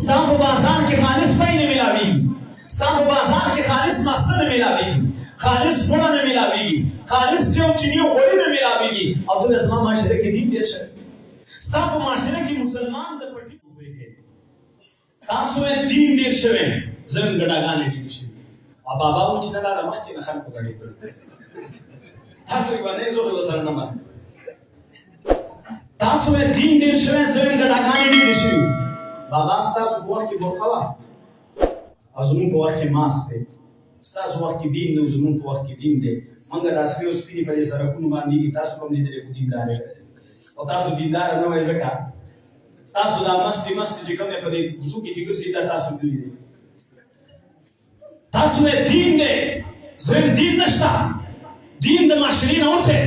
ستا په بازار کې خالص پی نه ملاویږي، ستا په بازار کې خالص ماسته نه ملاویږي، خالص پوړه نه ملاویږي، خالص چیو چینی او غوړي نه ملاویږي، او ته زما معاشره کې دین ډېر شوی. ستا په معاشره کې مسلمان د پټي تاسو یې دین ډېر شوی، زموږ ګډاګانې ډېرې شوي. او بابا وایي چې نه دا مخکې نه خلکو ګډې کړې، تاسو یې باندې زه ورسره نه منم. تاسو یې دین ډېر شوی، زموږ ګډاګانې ډېرې شوي. بابا ستاسو په وخت کې برخه وه او زموږ په وخت کې ماسک دی. ستاسو وخت کې دین دی، زموږ په وخت کې دین دی. موږ دا سپي او سپینې په دې سړکونو باندې دي، تاسو هم لیدلې خو دیندار یې او تاسو دیندار نه وایئ ځکه تاسو دا مستې چې کوم دی په دې کوڅو کې چې ګرځي دا تاسو کړي دي. تاسو یې دین دی، زم دین نشته. دین د معاشرې نه وځي.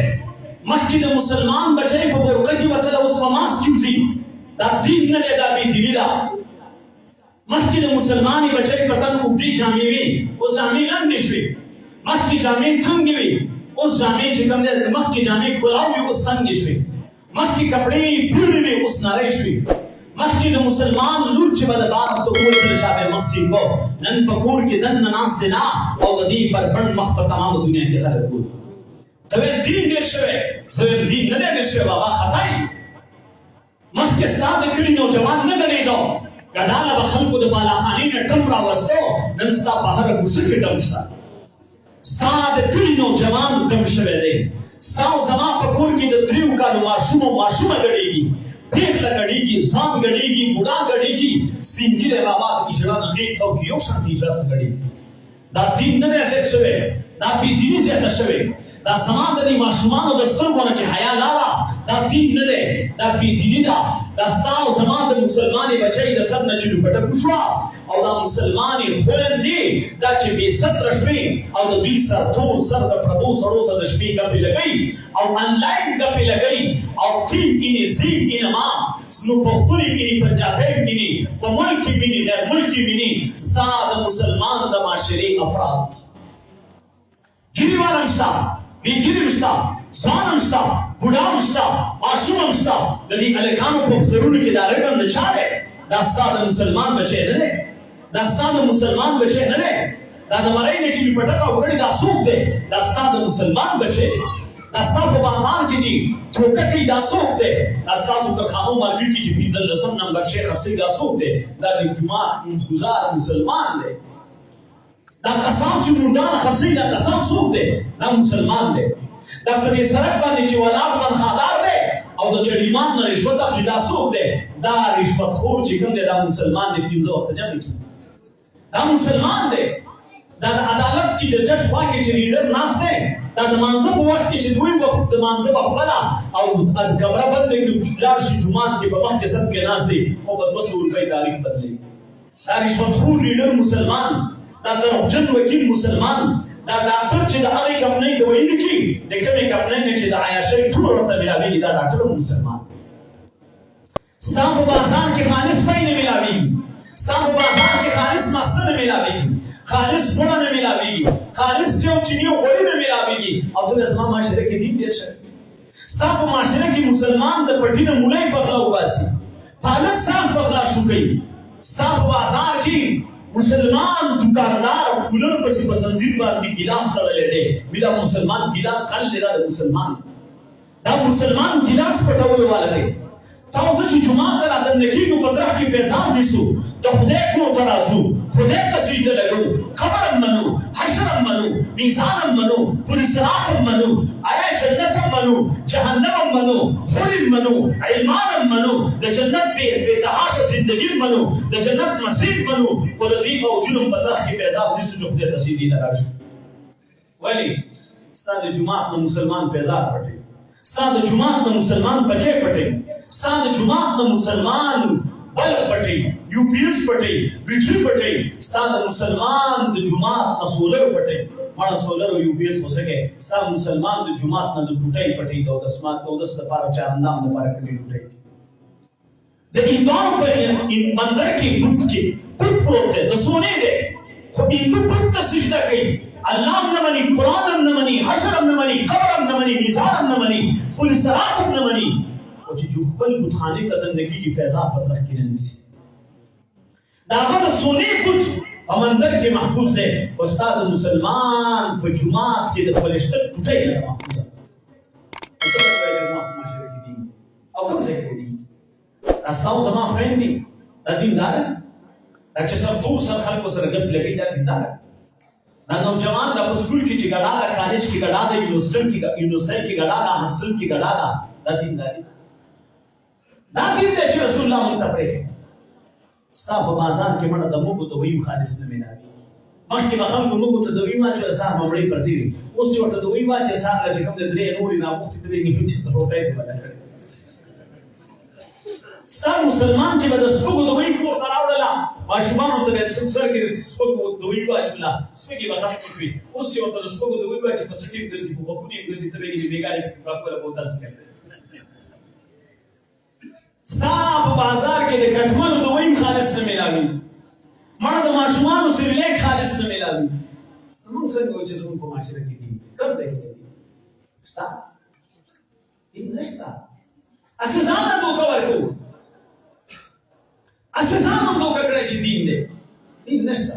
مخکې د مسلمان بچی په برقه کې وتله، اوس په ماسک کې وځي. دا دین نه دی، دا بېدیني ده. مخکې د مسلمانې بچی په تن اوږدې جامې وي، اوس جامې لنډې شوې. مخکې جامې تنګې وي، اوس جامې چې کوم دی مخکې جامې کلاو وي، اوس تنګې شوې. مخکې کپړې پیړې وي، اوس نرۍ شوې. مخکې د مسلمان لور چې به د بار د اور سره چا به مخ سیکو، نن په کور کې دننه ناست دی نه، او د دې پر بڼ مخ په تمامه دنیا کې خلک ګوري. ته وایې دین ډېر شوی، زه وایم دین نه دی ډېر شوی. بابا خطا یې. مخکې ستا د کلي نوجوان نه ګډېدو، ګډاله به خلکو د بالاخانې نه ټم راوستو، نن ستا په هره کوڅه کې ټم شته. ستا د کلي نوجوان ټم شوی دی. ستا او زما په کور کې د 3 کالو ماشومه ګډېږي، پیغله ګډېږي، ځوان ګډېږي، بوډا ګډېږي، سپین ږیری بابا د اجرا نه غېږ ته وکړي، یو شان د اجرا څخه ګډېږي. دا دین نه دی زیات شوی، دا بېدیني زیاته شوې. دا زما د دې ماشومانو د سترګو نه چې حیا لاړه، دا دین نه دی، دا بېدیني ده. دا ستا او زما د مسلمانې بچی د سر نه چې ډوپټه وشوه، او دا مسلمانې خویندې دا چې بې ستره شوې، او د دوی سر تور سر د پردو سړو سره د شپې ګپې لګوي، او انلاین ګپې لګوي، او ټیم اینې زیم اینه ما نو پښتونې ویني، پنجابۍ ویني، په ملک کې ویني، غیر ملکي ویني. ستا د مسلمان د معاشرې افراد ګیري والا هم شته، بې ګیري هم شته، ځوان هم شته، بوډا هم شته، ماشوم هم شته. د دې هلکانو په سرونو کې دا رګم د چا دی؟ دا ستا د مسلمان بچی نه دی، دا ستا د مسلمان بچی نه دی. دا د مرۍ نه چې پټکه وکړي دا څوک دی؟ دا ستا د مسلمان بچی دی. دا ستا په بازار کې چې ټوکه کوي دا څوک دی؟ دا ستاسو کارخانو مارکېټ کې چې 15 نمبر شی خرڅوي دا څوک دی؟ دا د جومات مونځګزار مسلمان دی. دا قصاب چې مونډانه خرڅوي دا قصاب څوک دی؟ دا مسلمان دی. دا په دې سړک باندې چې ولاړ تنخوادار دی او د ګډیمان نه رشوت اخلي دا څوک دی؟ دا رشوتخور چې کوم دی دا مسلمان دی. 15 وخته جمع کړي دا مسلمان دی. دا د عدالت کې د جج خوا کې چې ریډر ناست دی، دا د مانځه په وخت کې چې دوی وخت د مانځه په خپله او کمره بنده کړي لاړ شي جومات کې په مخکې صف کې ناست دی او په 200 روپۍ تاریخ بدلوي. دا رشوتخور ریډر مسلمان، دا دروغجن وکیل مسلمان، دا ډاکټر چې د هغې کمپنۍ دوايي نه کړي، د کومې کمپنۍ نه چې د عیاشۍ ټول ورته ملاوېږي، دا ډاکټر هم مسلمان. ستا په بازار کې خالص پی نه ملاوېږي، ستا په بازار کې خالص ماسته نه ملاوېږي، خالص پوړه نه ملاوېږي، خالص چیو چینی او غوړي نه ملاوېږي، او ته زما معاشره کې دین ډېر شوی. ستا په معاشره کې مسلمان د پټي نه مولای پغله وباسي، پالک صاحب پغلا شو کوي. ستا په بازار کې مسلمان دکاندار کولر پسې په زنځیر باندې ګیلاس تړلی دی، وي دا مسلمان ګیلاس خل دی، دا د مسلمان ګیلاس پټولو والا دی. تا اوس چې جومات ته رادننه کېږو په طرف کې پیزار نیسو، د خدای کور ته راځو، خدای ته سجده لګو، قبر هم منو، حشر هم منو، میزان هم منو، پل صراط هم منو، آیا جنت هم منو، جهنم هم منو، خور هم منو، علمان هم منو، د جنت بېتحاشه زندګي هم منو، د جنت نصیب منو، خو د دې باوجود هم په طرف کې پیزار نیسو چې خدای ته سجدې ته راشو. ولې؟ ستا د جومات نه مسلمان پیزار پټوي، ستا د جومات نه مسلمان بچی پټوي، ستا د جومات نه مسلمان بلب پټوي، یو پی ایس پټوي، بیټري پټوي، ستا د مسلمان د جومات نه سولر پټوي. مړه سولر او یو پی ایس وسکې، ستا مسلمان د جومات نه د ټوټۍ پټوي، د اودس لپاره چارندام لپاره کوي ټوټۍ. د هندوانو په مندر کې بت پروت دی، د سونې دی، خو هندو بت ته سجده کوي. الله هم نه مني، قرآن هم نه مني، حشر هم نه مني، قبر هم نه مني، میزان هم نه مني، پل صراط هم نه مني. او چې خپل بتخانې ته دننه کېږي پیزار په طرف کې نه نیسي. دا هغه سونی کوټ په منبر کې محفوظ دی. استاد مسلمان په جمعات کې د فلشتر کوټې نه محفوظ او کوم ځای کې دي. تاسو زما خويندې د دیندار دا چې سب دور سره خلکو سره ګپ لګي دا دیندار دا نوجوان د سکول کې چې ګډا دا کالج کې ګډا دا یونیورسيټي کې ګډا دا هاسټل کې ګډا دا دیندار دا دین دی چې رسول الله مونږ ته پرېښی. ستا په بازار کې مړه د موږ د ویم خالص نه ملاوي. مخکې به خلکو موږ ته د ویم واچوه سهار به مړۍ پرتې وي. اوس چې ورته د ویم واچوې سهار له چې کوم د درې نورې ناموختې ته ویږي چې د روټۍ دې بدله کړې. ستا مسلمان چې به د سپږو د ویم کور ته راوړله ماشومانو ته به یې سر کې د سپږو د ویم واچوله سپږې به ختمې شوې. اوس چې ورته د سپږو د ویم واچوې په سټیم ګرځي په غوږونو یې ګرځي ته به یې بېګارې پاکوله به ورته کوي. ستا په بازار کې د کټمنو د ویم خالص نه ملاوي. مړه د ماشومانو سریلیک خالص نه ملاوي. موږ څنګه وایو چې زموږ په معاشره کې دي کوم ځای کې دي شته دین نشته. هسې ځان له دوکه ورکوو هسې ځان هم دوکه کړی چې دین دی. دین نشته.